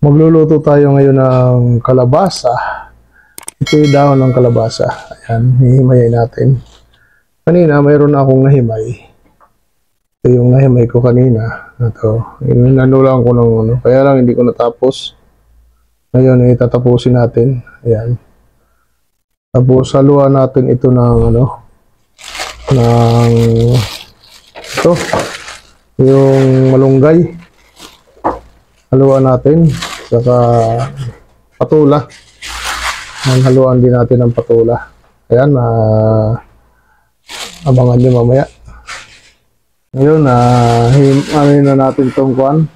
Magluluto tayo ngayon ng kalabasa. Ito yung dahon ng kalabasa. Ayan, hihimayin natin. Kanina, mayroon na akong nahimay. Ito yung nahimay ko kanina. Ito, inanulang ko ng ano. Kaya lang hindi ko natapos. Ngayon, tatapusin natin. Ayan. Tapos, haluan natin ito ng ano, ng ito, yung malunggay. Haluan natin. Saka patula. Haluan din natin ng patula. Ayan, abangan nyo mamaya. Ngayon, ano na natin itong kuan,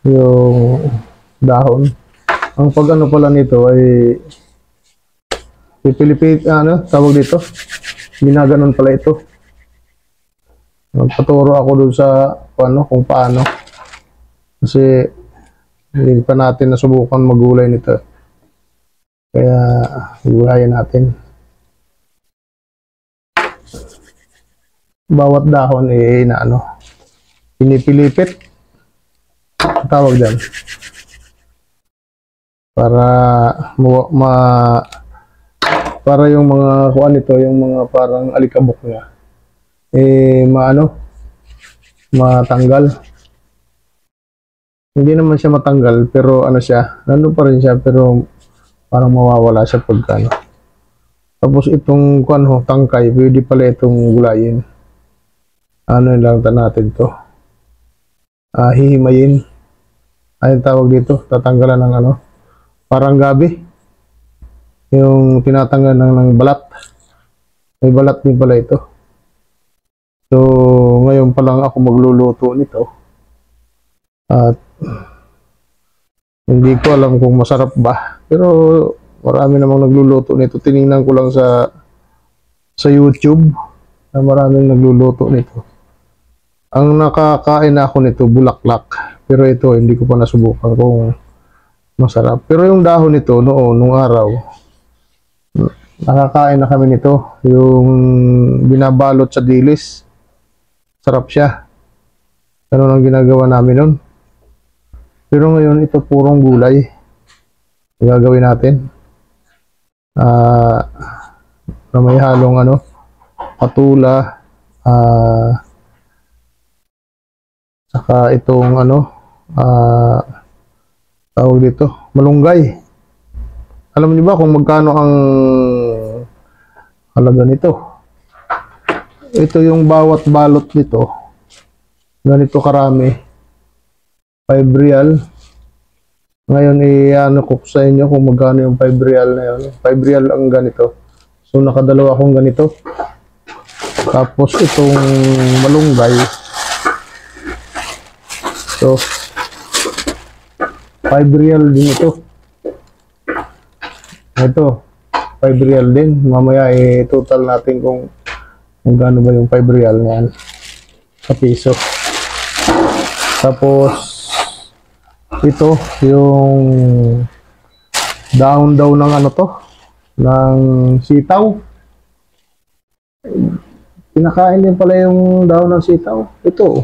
yung dahon. Ang pag-ano pala nito ay pipilipit, ano, tawag dito, ginaganon pala ito. Magpaturo ako dun sa ano, kung paano. Kasi hindi pa natin nasubukan magulay nito. Kaya gulayin natin. Bawat dahon na ano, pinipilipit. Tawag dyan. Para para yung mga kuan nito, yung mga parang alikabok niya matanggal. Hindi naman siya matanggal, pero ano siya, nandun pa rin siya, pero parang mawawala siya pagka ano. Tapos itong kuan ho, tangkay, pwede pala itong gulayin. Ano lang natin to, hihimayin. Ayun tawag dito, tatanggalan ng ano, parang gabi. Yung tinatanggal ng balat. May balat din pala ito. So, ngayon pa lang ako magluluto nito. At hindi ko alam kung masarap ba. Pero marami namang nagluluto nito. Tiningnan ko lang sa YouTube na maraming nagluluto nito. Ang nakakain ako nito, bulaklak. Pero ito, hindi ko pa nasubukan kung masarap. Pero yung dahon nito, nung araw, nakakain na kami nito. Yung binabalot sa dilis. Sarap siya. Ganun ang ginagawa namin nun. Pero ngayon, ito purong gulay. Gagawin natin. Na may halong ano, patula, saka itong ano, tawag dito, malunggay. Alam niyo ba kung magkano ang halaga nito? Ito yung bawat balot nito. Ganito karami. 5 real. Ngayon, ano ko sa inyo kung magkano yung 5 real na yun. 5 real ang ganito. So, nakadalawa akong ganito. Tapos, itong malunggay. So, 5 real din ito. Ito, 5 real din. Mamaya, total natin kung magkano ba yung 5 real na yan sa piso. Tapos, ito, yung dahon daw ng ano to, ng sitaw. Pinakain din pala yung dahon ng sitaw. Ito,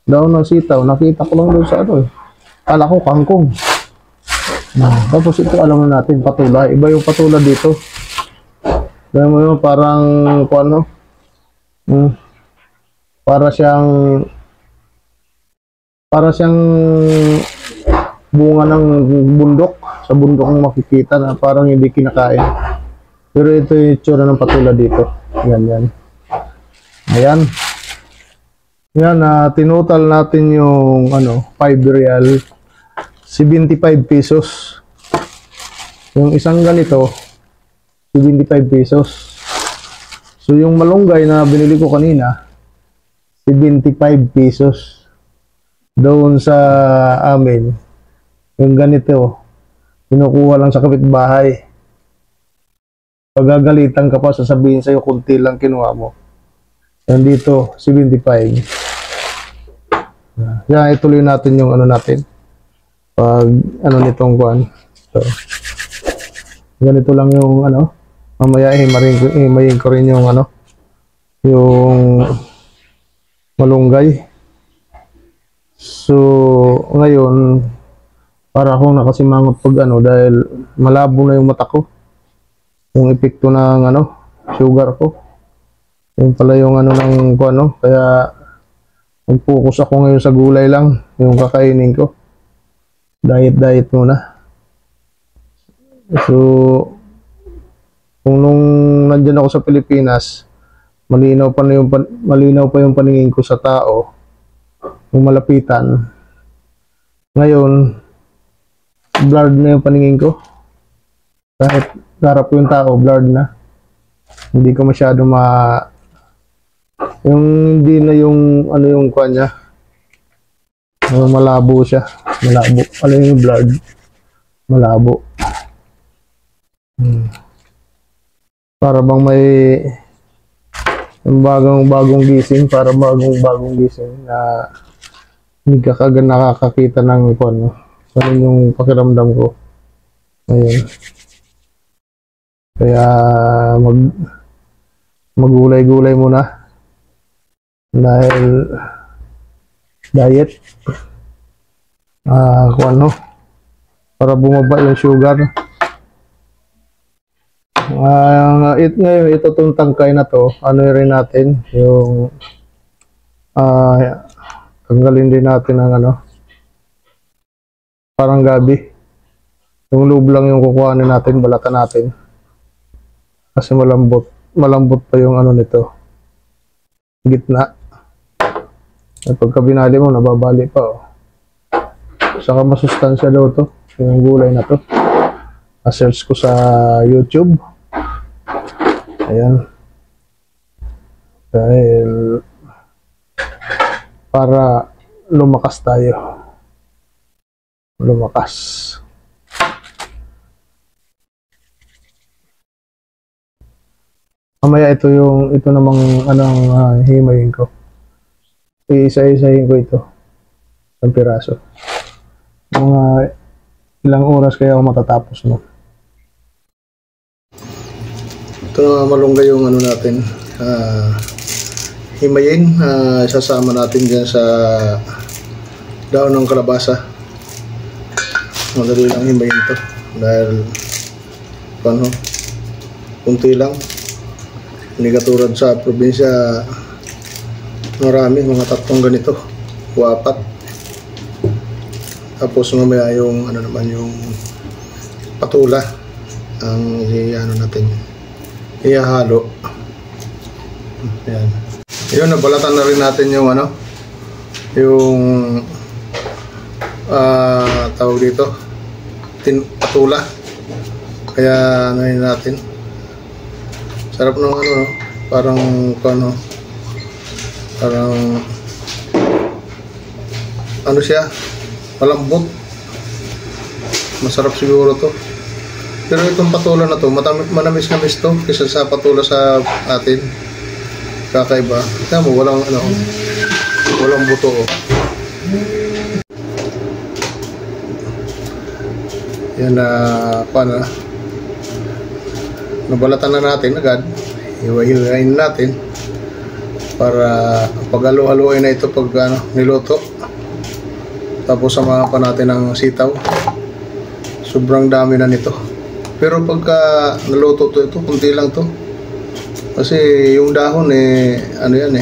dahon ng sitaw. Nakita ko lang doon sa ano eh. Kala ko kangkong. Tapos ito, alam na natin, patula. Iba yung patula dito. Kaya mo yun, parang, kung ano, para siyang bunga ng bundok. Sa bundok ang makikita na parang hindi kinakain. Pero ito yung itsura ng patula dito. Yan. Ayan. Yan, tinutal natin yung ano, 5 real, 75 pesos. Yung isang ganito, 75 pesos. So yung malunggay na binili ko kanina, 75 pesos. Doon sa amin, yung ganito, kinukuha lang sa kapitbahay. Pagagalitan ka pa, sasabihin sa'yo, kunti lang kinuha mo. Nandito, 75. Yan, ituloy natin yung ano natin. Pag, ano nitong kuan. So, ganito lang yung ano. Mamaya, himayin ko rin yung ano. Yung malunggay. So, ngayon, Para akong nakasimangot pag ano, dahil malabo na yung mata ko. Yung epekto ng ano, sugar ko. Yung pala yung ano ng ano, kaya mag-focus ako ngayon sa gulay lang, yung kakainin ko. Diet muna. So, kung nung nandyan ako sa Pilipinas, malinaw pa yung paningin ko sa tao, yung malapitan. Ngayon, blurred na yung paningin ko. Kahit harap ko yung tao, blurred na. Hindi ko masyado yung hindi na yung ano yung kanya. Malabo siya. Malabo. Ano yung blurred? Malabo. Para bang may yung bagong gising, para bagong gising na hindi ka kagad nakakakita ng ano. Ganun yung pakiramdam ko. Ayun. Kaya magulay-gulay muna. Dahil diet. Kung ano, para bumaba yung sugar. Ngayon, itong tangkay na to, ano rin natin, yung tanggalin din natin ang ano, parang gabi. Yung loob lang yung kukuhanin natin, balatan natin. Kasi malambot pa yung ano nito. Gitna. At pagka binali mo, nababali pa. Oh. Saka masustansya daw to, yung gulay na to. Na-search ko sa YouTube. Ayan. Dahil para lumakas tayo. Lumakas. Mamaya ito namang anong himayin ko. Iisa-isahin ko ito. Isang piraso. Mga ilang oras kaya ako matatapos no. Ito na malunggay yung ano natin. Himayin. Isasama natin dyan sa daon ng kalabasa. Madali lang himayin to. Dahil ano, kunti lang. Hindi katulad sa probinsya, marami, mga 3 ganito, 4. Tapos mamaya yung ano naman yung patula ang ano natin ihahalo. Ayan. Yun, nabalatan na rin natin yung ano yung tawag dito patula. Kaya ano yun natin. Sarap ng ano, parang ano siya, malambot. Masarap siguro to. Pero itong patula na to, manamis-namis to kaysa sa patula sa atin. Kakaiba. Kita mo, walang buto. Oh. Yan na, nabalatan na natin agad, hiwa-hiwain natin para pag-halo-haloin na ito pag niluto. Tapos samahan pa natin ng sitaw. Sobrang dami na nito. Pero pagka naluto ito, kunti lang to. Kasi yung dahon ano yan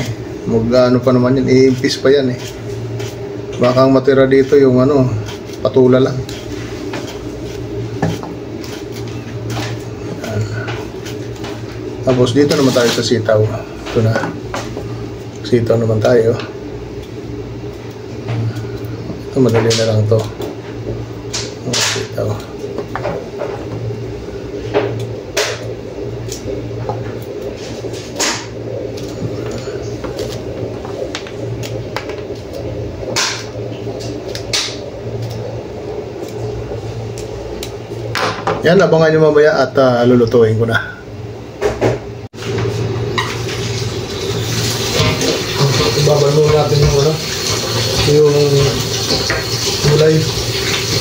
mag-ano pa naman yan, iimpis pa yan Baka matira dito yung patula lang. Tapos dito naman tayo sa sitaw. Ito na. Sitaw naman tayo. Ito madali na lang to. Sitaw. Yan, abangan nyo mamaya at lulutuin ko na. Babalo natin yung gulay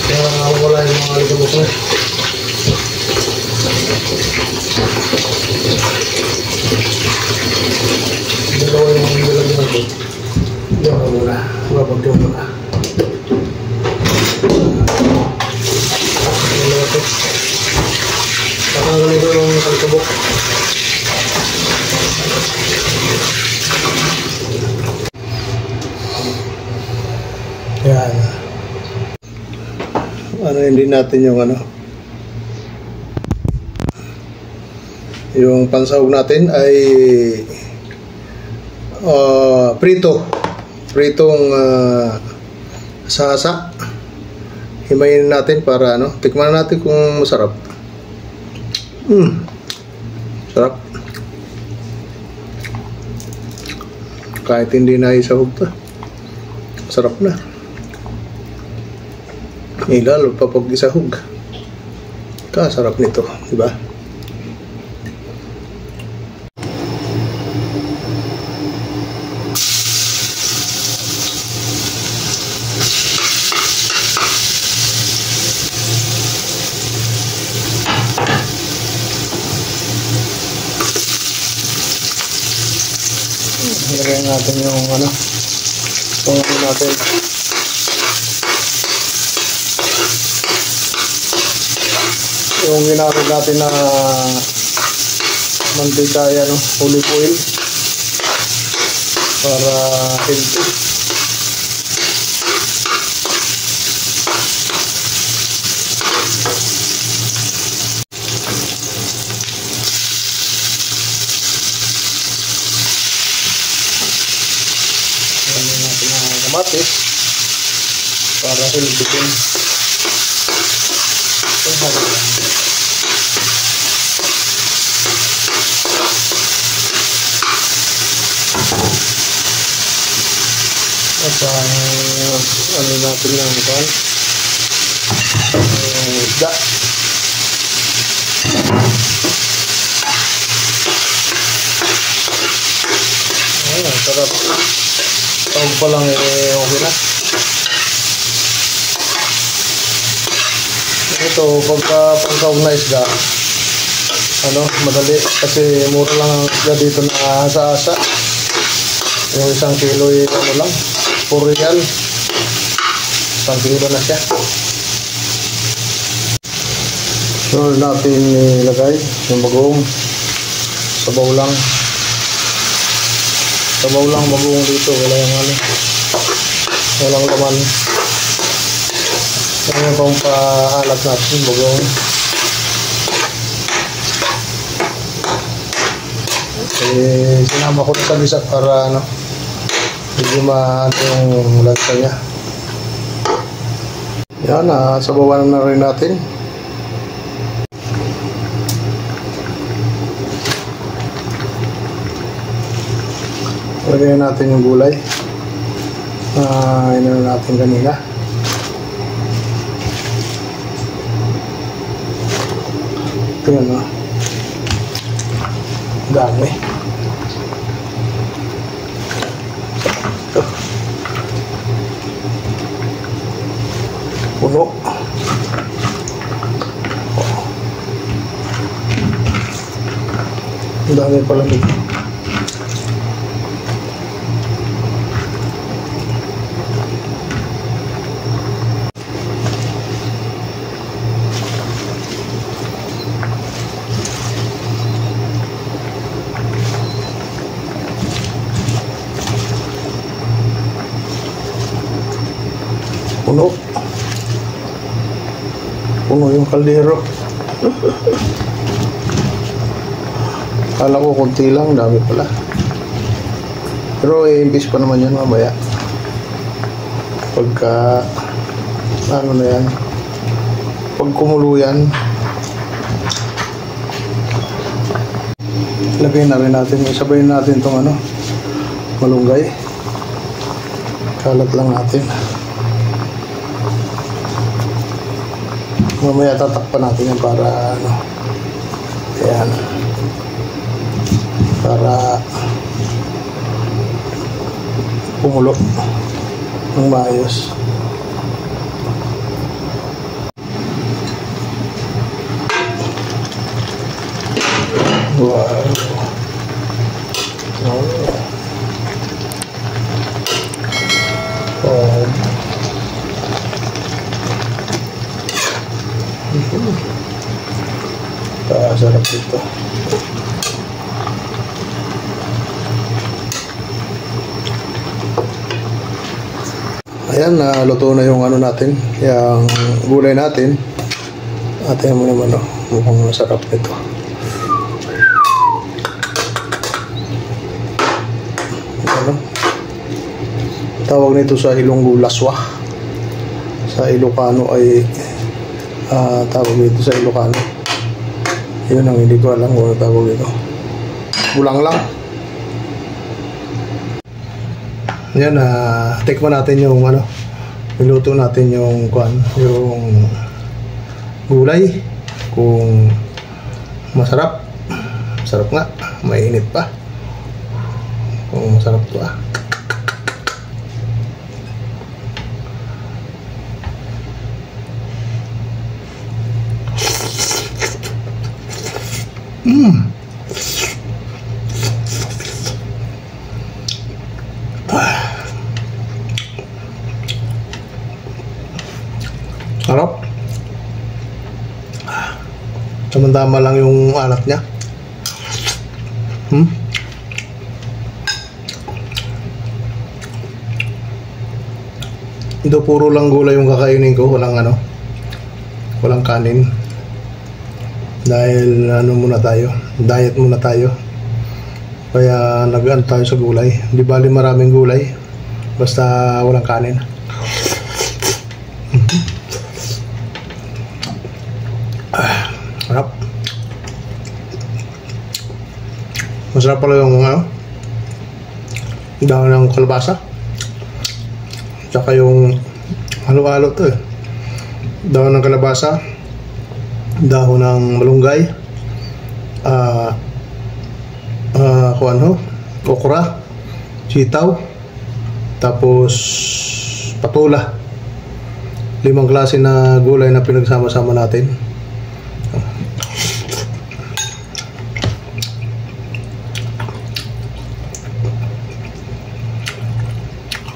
para wala yung mga alikabok na. Dalawa yung nilagyan natin. Diyan na muna. Babagyan muna. Hindi natin yung yung pansahog natin ay pritong sasa. Himayin natin para tikman natin kung masarap. Sarap. Kahit hindi na isahog pa, sarap na. Lalo pa pag isahog, sarap nito, diba? Ilagay natin yung tungkol natin. Yung ginamit natin na mantika, olive oil para healthy. Lagyan natin ang kamatis para healthy din. At natin yung isda. Sarap. Tawag pa lang okay na. Ito, pagka pansahog na isda, madali kasi mura lang ang isda dito na asa-asa. Yung 1 kilo lang, 4 real. 1 kilo na siya. So natin ilagay yung bagoong. Sabaw lang bagoong dito, wala yung walang laman. Yan yung pampaalat natin, bagoong. Sinama ko na sa bisa para medyo yung lansa niya. Yan, sabawan na rin natin. Lagyan natin yung gulay. Inano natin kanina. Ito yun, dami. Ito. Puno. Ang dami pala nito. Puno yung kaldero. Kala ko konti lang, dami pala. Pero iimbis pa naman yan mamaya. Pagka na yan, pag kumulo yan, lagay na rin natin, isabayin natin itong malunggay. Kalat lang natin. Mamaya tatakpan natin yan para ayan, para pumulo ng maayos. Wow. Sarap dito. Ayan, Ayan, luto na yung ano natin, yung gulay natin. At yan mo naman, oh, mukhang masarap nito. Ano? Tawag nito sa Ilonggo laswa. Sa Ilocano ay tawag nito sa Ilocano. Yun ang hindi ko alam kung ano tawag nito. Bulang lang. Yan, tikman natin yung ano, niluto natin yung yung gulay. Kung masarap. Masarap nga. Mainit pa. Kung masarap to Sarap. Tama-tama lang yung alat niya. Ito puro lang gulay yung kakainin ko, walang ano, walang kanin. Dahil ano muna tayo, diet muna tayo. Kaya nag-ano tayo sa gulay. Di bali maraming gulay, basta walang kanin. Sarap. Masarap pala yung ano, dahon ng kalabasa. Tsaka yung halo-halo to dahon ng kalabasa, dahon ng malunggay, okra, sitaw, tapos patula. 5 klase na gulay na pinagsama-sama natin.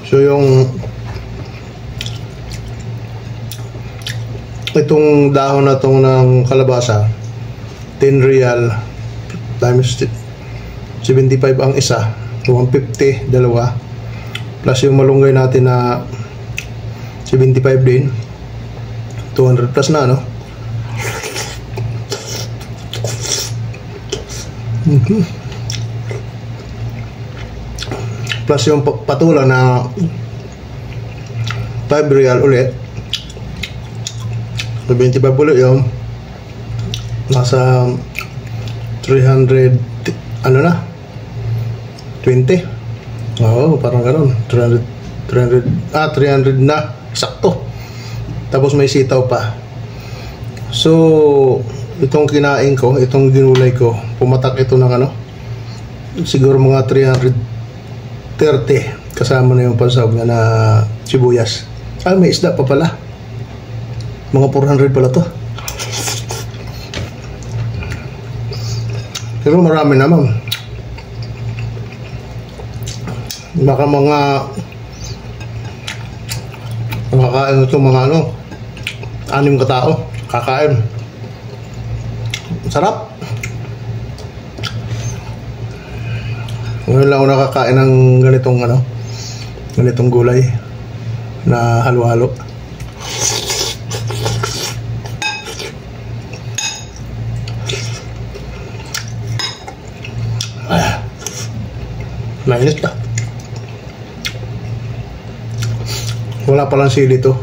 So yung itong dahon na itong ng kalabasa, 10 real times 75 ang isa, 150 dalawa, plus yung malunggay natin na 75 din, 200 plus na, no? Plus yung patula na 5 real ulit, 25 ulit yung nasa 300 ano na 20. Oo, parang gano'n, 300 na sakto. Tapos may sitaw pa. So itong kinain ko, itong ginulay ko, pumatak ito ng ano, siguro mga 330 kasama na yung pansahog na sibuyas. May isda pa pala, mga 400 pala to. Pero marami naman. Baka mga makakain ito mga ano, 6 katao kakain. Sarap. Ngayon lang ako nakakain ng ganitong ano, ganitong gulay na halo-halo. Mainit na. Wala palang sili to.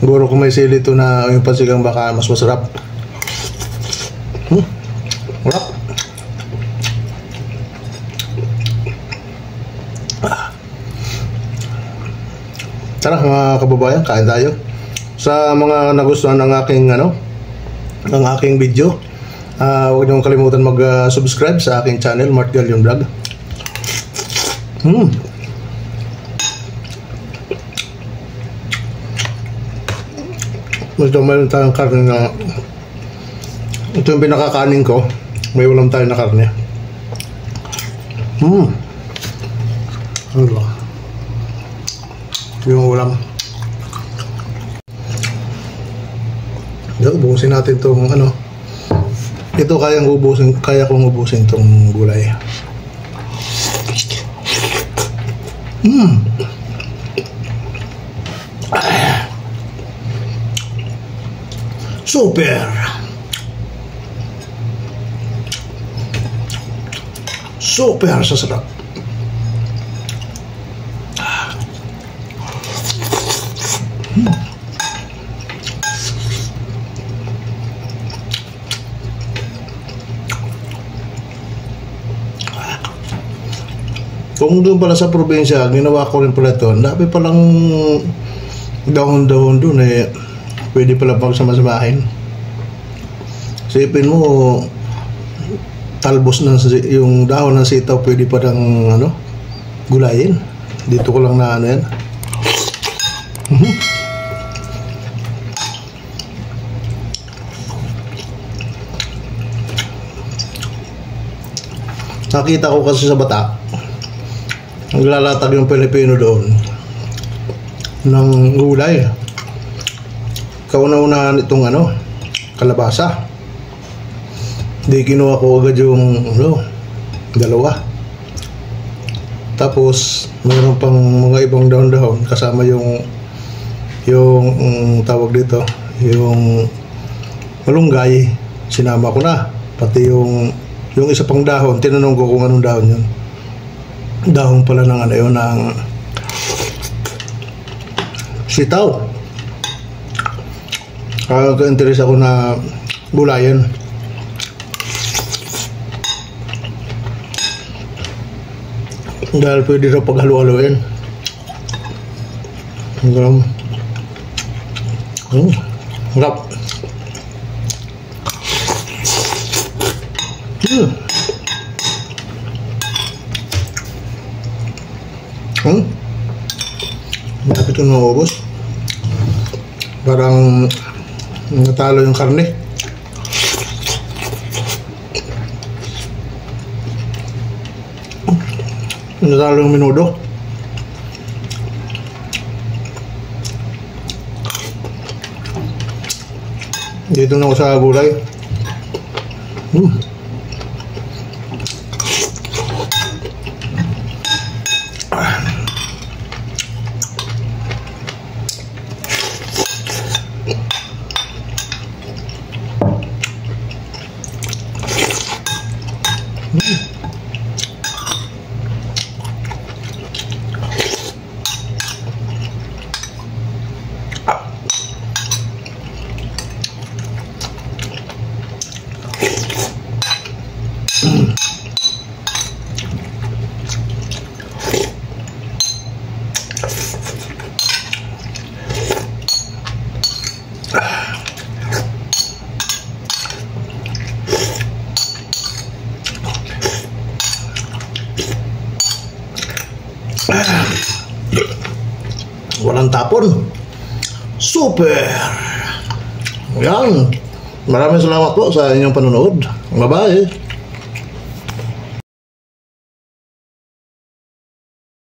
Siguro kung may sili to na yung pansigang baka mas masarap. Wala. Tara mga kababayan, kain tayo. Sa mga nagustuhan ng aking ano, ng aking video, huwag niyong kalimutan mag-subscribe sa aking channel, Mart Galion Vlog. Ito mayroon tayong karne na ito yung pinakakanin ko. May ulam tayo na karne. Ano ba? Yung ulam. Ubusin natin itong ano. Ito kaya kong ubusin itong gulay. Super! Super sa sarap. Kung doon pala sa probinsya, ginawa ko rin pala ito. Dami palang dahon-dahon doon eh. Pwede pala pagsamasamahin. Sipin mo, talbos ng yung dahon ng sitaw, pwede pa ng ano, gulayin. Dito ko lang na ano yan. Nakita ko kasi sa bata, naglalatag yung Pilipino doon ng gulay. Kauna-unahan itong ano, kalabasa. Hindi kinuha ko agad yung ano, dalawa. Tapos mayroon pang mga ibang dahon-dahon kasama yung tawag dito, yung malunggay. Sinama ko na. Pati yung isa pang dahon, tinanong ko kung anong dahon yun. Dahon pala ng ano yun, ng sitaw. Ka-interest ako na gulayan. Dahil pwede rin paghalo-haloin. Harap. Malapit ito na ubos. Parang natalo yung karne. Natalo yung minudo. Dito na ako sa gulay. Walang tapon. Super! Yan. Maraming salamat po sa inyong panonood. Bye-bye.